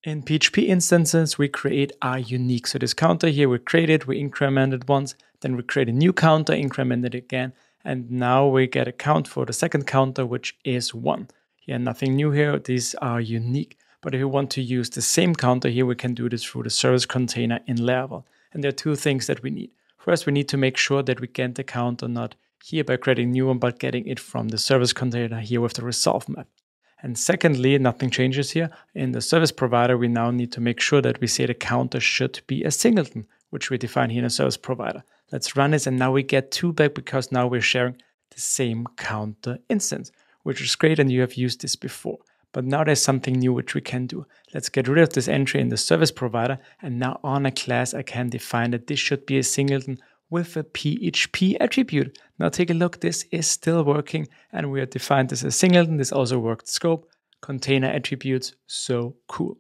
In PHP instances, we create our unique. So this counter here, we create it, we increment it once, then we create a new counter, increment it again, and now we get a count for the second counter, which is 1. Yeah, nothing new here, these are unique. But if we want to use the same counter here, we can do this through the service container in Laravel. And there are two things that we need. First, we need to make sure that we get the counter not here by creating a new one, but getting it from the service container here with the resolve map. And secondly, nothing changes here. In the service provider, we now need to make sure that we say the counter should be a singleton, which we define here in the service provider. Let's run this, and now we get 2 back because now we're sharing the same counter instance, which is great, and you have used this before. But now there's something new which we can do. Let's get rid of this entry in the service provider, and now on a class I can define that this should be a singleton with a PHP attribute. Now take a look, this is still working, and we have defined this as singleton. This also worked scope, container attributes, so cool.